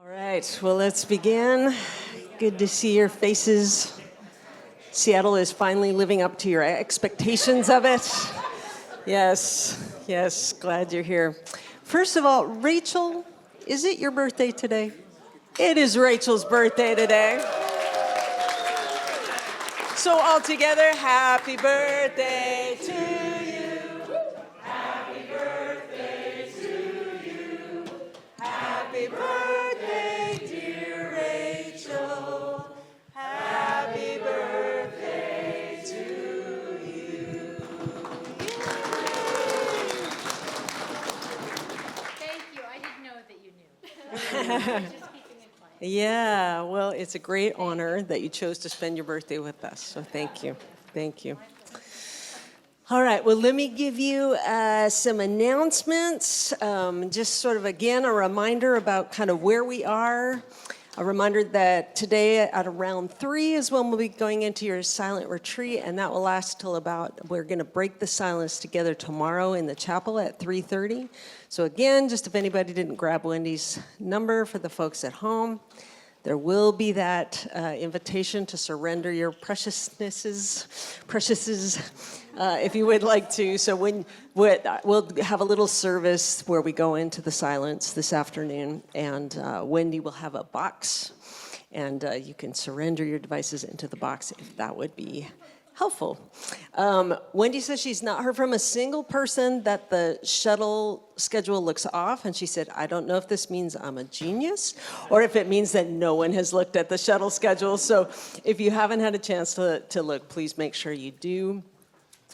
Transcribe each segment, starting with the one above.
All right, well, let's begin. Good to see your faces. Seattle is finally living up to your expectations of it. Yes, glad you're here. First of all, Rachel, is it your birthday today? It is Rachel's birthday today. So all together, happy birthday to you. Happy birthday to you. Happy birthday, dear Rachel. Happy birthday to you. Thank you. I didn't know that you knew. Just keeping it quiet. Yeah, well, it's a great honor that you chose to spend your birthday with us. So thank you. Thank you. All right, well, let me give you some announcements. Just sort of, again, a reminder about kind of where we are. A reminder that today at around 3 is when we'll be going into your silent retreat, and that will last till we're going to break the silence together tomorrow in the chapel at 3:30. So again, just if anybody didn't grab Wendy's number for the folks at home, there will be that invitation to surrender your preciouses, if you would like to. So we'll have a little service where we go into the silence this afternoon, and Wendy will have a box, and you can surrender your devices into the box if that would be helpful. Wendy says she's not heard from a single person that the shuttle schedule looks off, and she said, I don't know if this means I'm a genius or if it means that no one has looked at the shuttle schedule. So if you haven't had a chance to look, please make sure you do.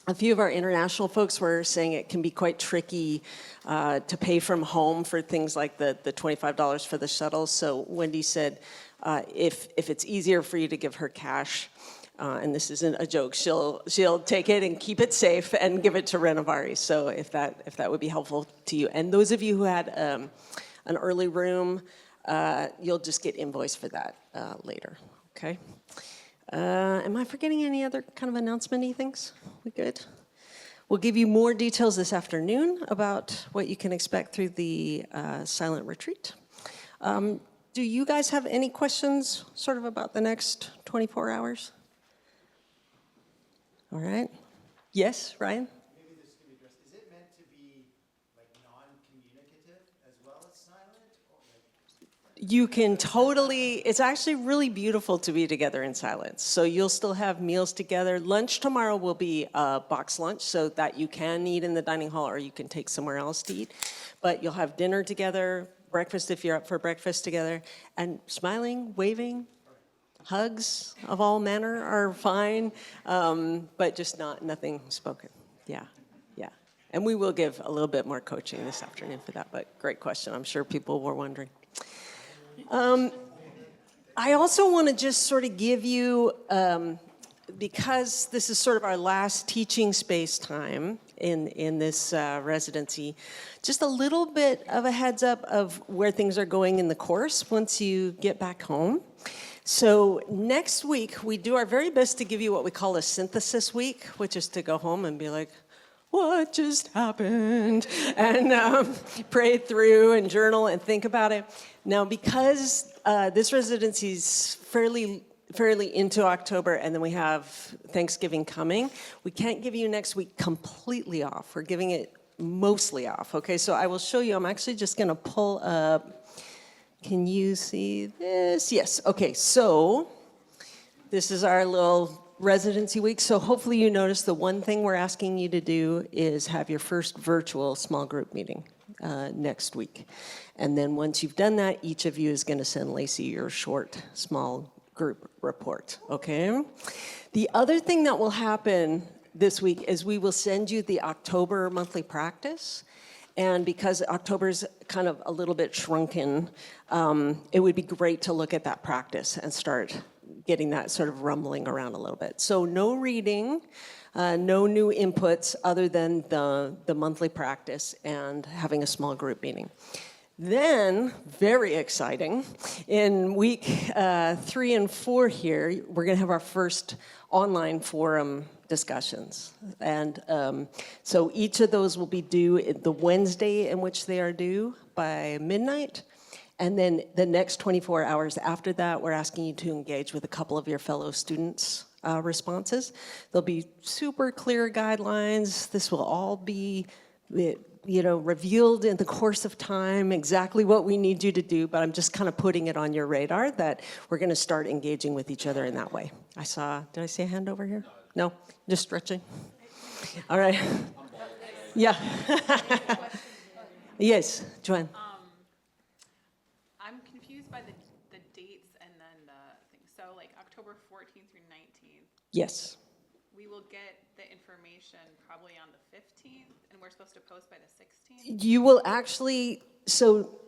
A few of our international folks were saying it can be quite tricky to pay from home for things like the $25 for the shuttle. So Wendy said, if it's easier for you to give her cash, and this isn't a joke, she'll take it and keep it safe and give it to Renovari. So if that would be helpful to you. And those of you who had an early room, you'll just get invoiced for that later, okay? Am I forgetting any other kind of announcement-y things? We good? We'll give you more details this afternoon about what you can expect through the silent retreat. Do you guys have any questions sort of about the next 24 hours? All right. Yes, Ryan? Maybe this can be addressed. Is it meant to be like non-communicative as well as silent? Or like... You can totally, it's actually really beautiful to be together in silence. So you'll still have meals together. Lunch tomorrow will be a box lunch so that you can eat in the dining hall or you can take somewhere else to eat. But you'll have dinner together, breakfast if you're up for breakfast together, and smiling, waving. Hugs of all manner are fine, but just nothing spoken. Yeah. And we will give a little bit more coaching this afternoon for that, but great question. I'm sure people were wondering. I also want to just sort of give you, because this is sort of our last teaching space time in this residency, just a little bit of a heads up of where things are going in the course once you get back home. So next week, we do our very best to give you what we call a synthesis week, which is to go home and be like, what just happened? And pray through and journal and think about it. Now, because this residency is fairly into October, and then we have Thanksgiving coming, we can't give you next week completely off. We're giving it mostly off, okay? So I will show you. I'm actually just going to pull up. Can you see this? Yes. Okay, so this is our little residency week. So hopefully you notice the one thing we're asking you to do is have your first virtual small group meeting next week. And then once you've done that, each of you is going to send Lacey your short small group report, okay? The other thing that will happen this week is we will send you the October monthly practice. And because October's kind of a little bit shrunken, it would be great to look at that practice and start getting that sort of rumbling around a little bit. So no reading, no new inputs other than the monthly practice and having a small group meeting. Then, very exciting, in week 3 and 4 here, we're going to have our first online forum discussions. And so each of those will be due the Wednesday in which they are due by midnight. And then the next 24 hours after that, we're asking you to engage with a couple of your fellow students' responses. There'll be super clear guidelines. This will all be, revealed in the course of time, exactly what we need you to do, but I'm just kind of putting it on your radar that we're going to start engaging with each other in that way. Did I see a hand over here? No? Just stretching? All right. Yeah. Yes, Joanne. I'm confused by the dates and then the thing. So like October 14th through 19th, Yes. we will get the information probably on the 15th, and we're supposed to post by the 16th? You will actually, so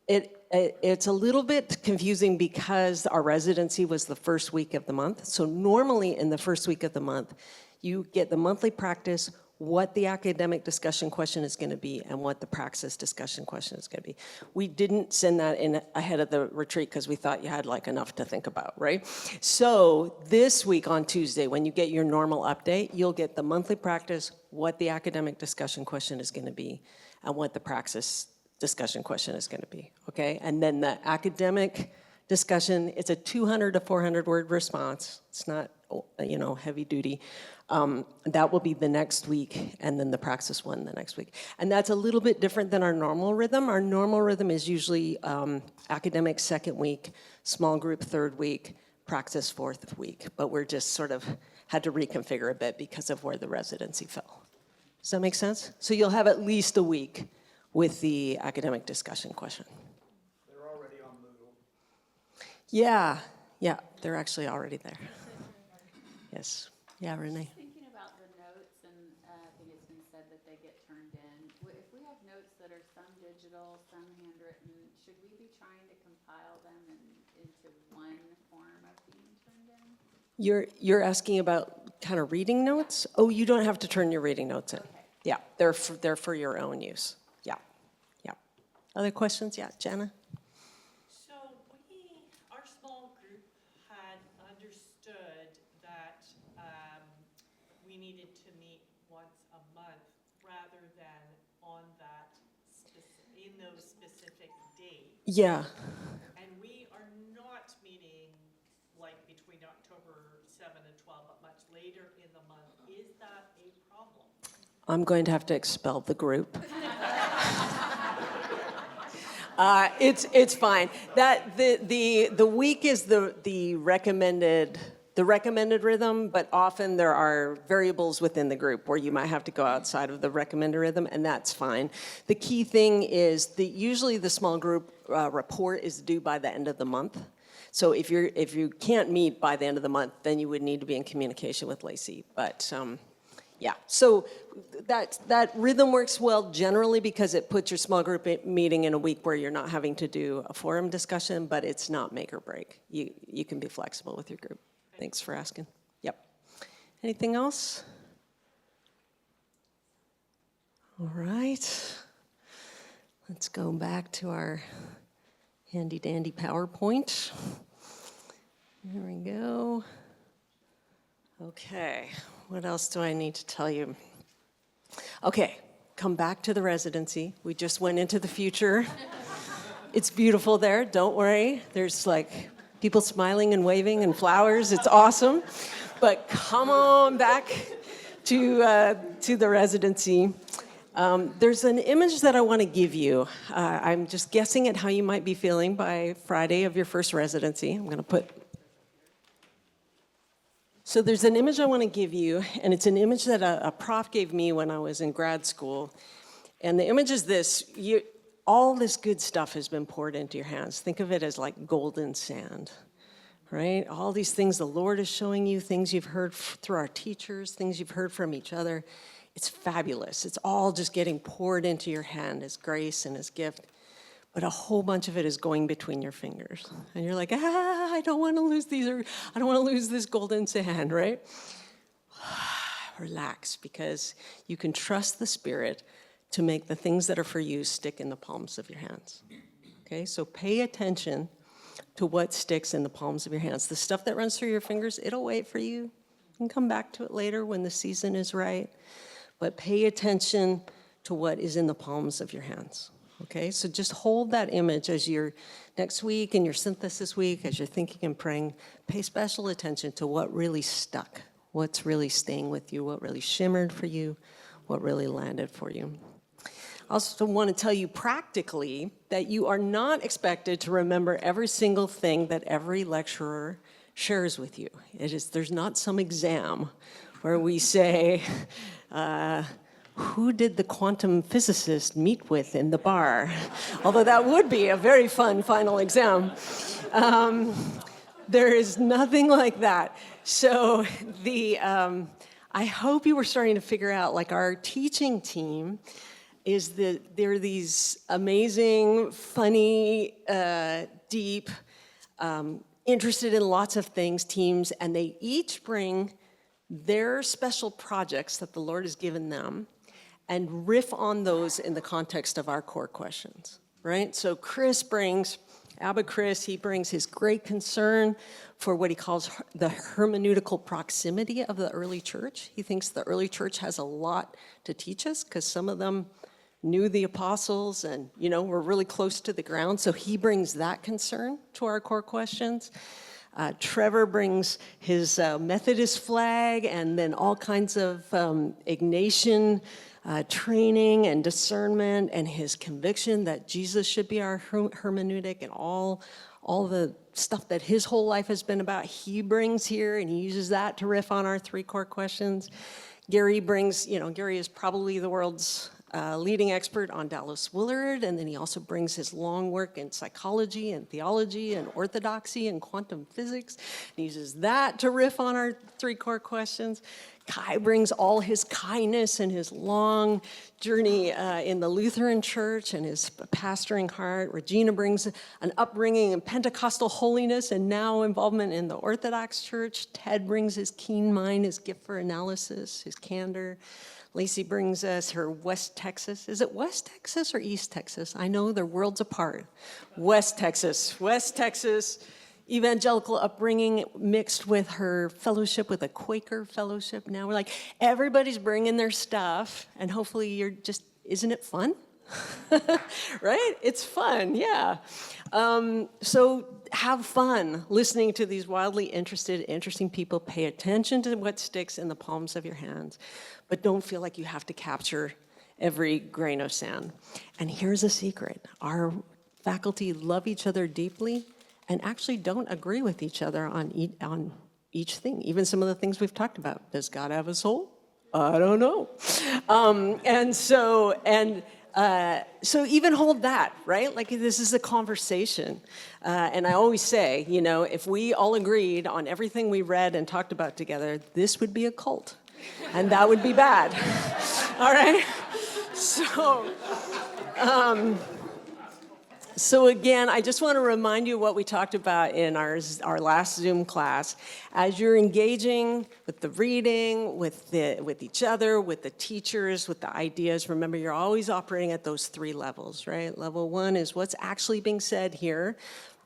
it's a little bit confusing because our residency was the first week of the month. So normally in the first week of the month, you get the monthly practice, what the academic discussion question is going to be, and what the praxis discussion question is going to be. We didn't send that in ahead of the retreat because we thought you had like enough to think about, right? So this week on Tuesday, when you get your normal update, you'll get the monthly practice, what the academic discussion question is going to be, and what the praxis discussion question is going to be, okay? And then the academic discussion, it's a 200 to 400 word response. It's not, heavy duty. That will be the next week, and then the praxis one the next week. And that's a little bit different than our normal rhythm. Our normal rhythm is usually academic second week, small group third week, praxis fourth week. But we're just sort of had to reconfigure a bit because of where the residency fell. Does that make sense? So you'll have at least a week with the academic discussion question. They're already on Moodle. Yeah, they're actually already there. Yes. Yeah, Renee. Thinking about the notes, and I think it's been said that they get turned in. If we have notes that are some digital, some handwritten, should we be trying to compile them into one form of being turned in? You're asking about kind of reading notes? Oh, you don't have to turn your reading notes in. Okay. Yeah, they're for your own use. Yeah. Other questions? Yeah, Jana? So our small group had understood that we needed to meet once a month rather than on that, in those specific days. Yeah. And we are not meeting like between October 7 and 12, but much later in the month. Is that a problem? I'm going to have to expel the group. It's fine. That the week is the recommended rhythm, but often there are variables within the group where you might have to go outside of the recommended rhythm, and that's fine. The key thing is usually the small group report is due by the end of the month. So if you can't meet by the end of the month, then you would need to be in communication with Lacey. But yeah, so that rhythm works well generally because it puts your small group meeting in a week where you're not having to do a forum discussion, but it's not make or break. You can be flexible with your group. Thanks for asking. Yep. Anything else? All right. Let's go back to our handy dandy PowerPoint. There we go. Okay, what else do I need to tell you? Okay, come back to the residency. We just went into the future. It's beautiful there, don't worry. There's like people smiling and waving and flowers. It's awesome. But come on back to the residency. There's an image that I want to give you. I'm just guessing at how you might be feeling by Friday of your first residency. I'm going to put... So there's an image I want to give you, and it's an image that a prof gave me when I was in grad school. And the image is this. All this good stuff has been poured into your hands. Think of it as like golden sand, right? All these things the Lord is showing you, things you've heard through our teachers, things you've heard from each other. It's fabulous. It's all just getting poured into your hand as grace and as gift. But a whole bunch of it is going between your fingers. And you're like, I don't want to lose these, or I don't want to lose this golden sand, right? Relax, because you can trust the Spirit to make the things that are for you stick in the palms of your hands. Okay, so pay attention to what sticks in the palms of your hands. The stuff that runs through your fingers, it'll wait for you. You can come back to it later when the season is right. But pay attention to what is in the palms of your hands. Okay, so just hold that image as you're next week in your synthesis week, as you're thinking and praying, pay special attention to what really stuck, what's really staying with you, what really shimmered for you, what really landed for you. I also want to tell you practically that you are not expected to remember every single thing that every lecturer shares with you. There's not some exam where we say, who did the quantum physicist meet with in the bar? Although that would be a very fun final exam. There is nothing like that. So I hope you were starting to figure out, like our teaching team is that there are these amazing, funny, deep, interested in lots of things teams, and they each bring their special projects that the Lord has given them and riff on those in the context of our core questions, right? So Chris, he brings his great concern for what he calls the hermeneutical proximity of the early church. He thinks the early church has a lot to teach us because some of them knew the apostles and, were really close to the ground. So he brings that concern to our core questions. Trevor brings his Methodist flag and then all kinds of Ignatian training and discernment and his conviction that Jesus should be our hermeneutic and all the stuff that his whole life has been about, he brings here and he uses that to riff on our 3 core questions. Gary brings, Gary is probably the world's leading expert on Dallas Willard, and then he also brings his long work in psychology and theology and orthodoxy and quantum physics. He uses that to riff on our 3 core questions. Kai brings all his kindness and his long journey in the Lutheran church and his pastoring heart. Regina brings an upbringing in Pentecostal holiness and now involvement in the Orthodox church. Ted brings his keen mind, his gift for analysis, his candor. Lacey brings us her West Texas. Is it West Texas or East Texas? I know they're worlds apart. West Texas. Evangelical upbringing mixed with her fellowship with a Quaker fellowship. Now we're like, everybody's bringing their stuff, and hopefully isn't it fun? Right? It's fun, yeah. So have fun listening to these wildly interesting people. Pay attention to what sticks in the palms of your hands, but don't feel like you have to capture every grain of sand. And here's a secret. Our faculty love each other deeply and actually don't agree with each other on each thing, even some of the things we've talked about. Does God have a soul? I don't know. So even hold that, right? Like this is a conversation. And I always say, if we all agreed on everything we read and talked about together, this would be a cult. And that would be bad. All right? So again, I just want to remind you what we talked about in our last Zoom class. As you're engaging with the reading, with each other, with the teachers, with the ideas, remember you're always operating at those 3 levels, right? Level 1 is what's actually being said here,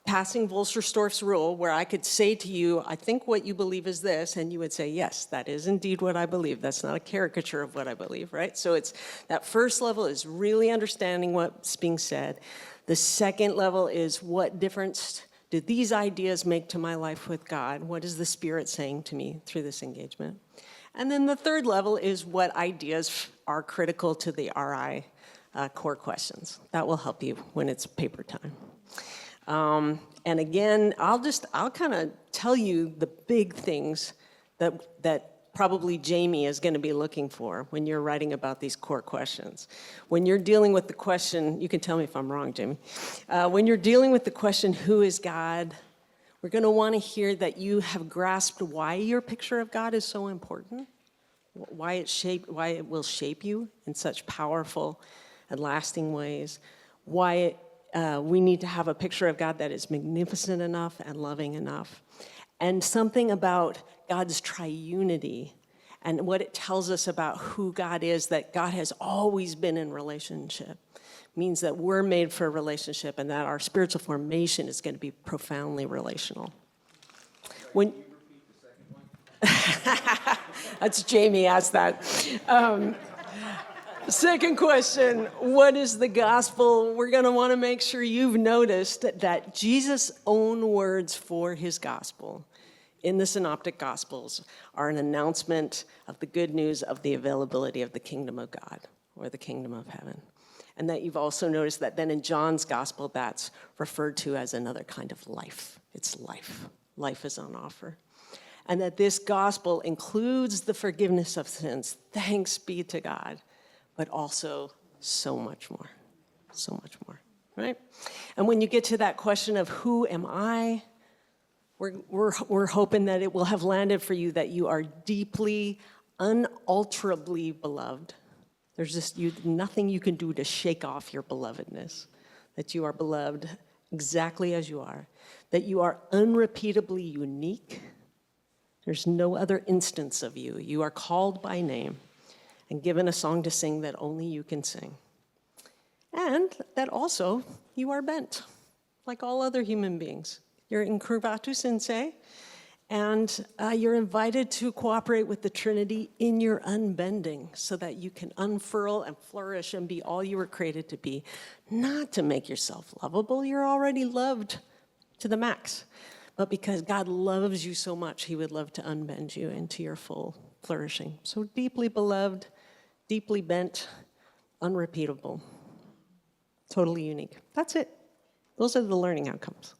passing Volsterstorff's rule, where I could say to you, I think what you believe is this, and you would say, yes, that is indeed what I believe. That's not a caricature of what I believe, right? So it's that first level is really understanding what's being said. The second level is what difference do these ideas make to my life with God? What is the Spirit saying to me through this engagement? And then the third level is what ideas are critical to the RI core questions. That will help you when it's paper time. And again, I'll kind of tell you the big things that probably Jamie is going to be looking for when you're writing about these core questions. When you're dealing with the question, you can tell me if I'm wrong, Jamie. When you're dealing with the question, who is God? We're going to want to hear that you have grasped why your picture of God is so important, why it will shape you in such powerful and lasting ways, why we need to have a picture of God that is magnificent enough and loving enough, and something about God's triunity and what it tells us about who God is, that God has always been in relationship, means that we're made for a relationship and that our spiritual formation is going to be profoundly relational. When That's Jamie asked that. Second question, what is the gospel? We're going to want to make sure you've noticed that Jesus' own words for his gospel in the Synoptic Gospels are an announcement of the good news of the availability of the kingdom of God or the kingdom of heaven. And that you've also noticed that then in John's gospel, that's referred to as another kind of life. It's life. Life is on offer. And that this gospel includes the forgiveness of sins. Thanks be to God. But also so much more. So much more, right? And when you get to that question of who am I, we're hoping that it will have landed for you that you are deeply, unalterably beloved. There's just nothing you can do to shake off your belovedness. That you are beloved exactly as you are. That you are unrepeatably unique. There's no other instance of you. You are called by name and given a song to sing that only you can sing. And that also you are bent, like all other human beings. You're incurvatus sense, and you're invited to cooperate with the Trinity in your unbending so that you can unfurl and flourish and be all you were created to be. Not to make yourself lovable, you're already loved to the max. But because God loves you so much, he would love to unbend you into your full flourishing. So deeply beloved, deeply bent, unrepeatable, totally unique. That's it. Those are the learning outcomes,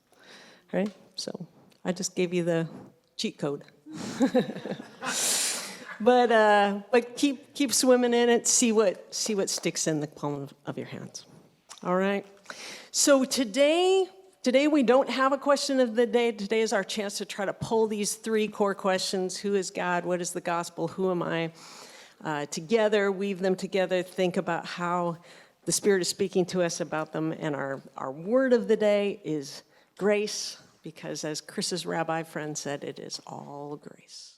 right? So I just gave you the cheat code. But keep swimming in it. See what sticks in the palm of your hands. All right. So today we don't have a question of the day. Today is our chance to try to pull these three core questions: who is God? What is the gospel? Who am I? Together, weave them together, think about how the Spirit is speaking to us about them. And our word of the day is grace, because as Chris's rabbi friend said, it is all grace.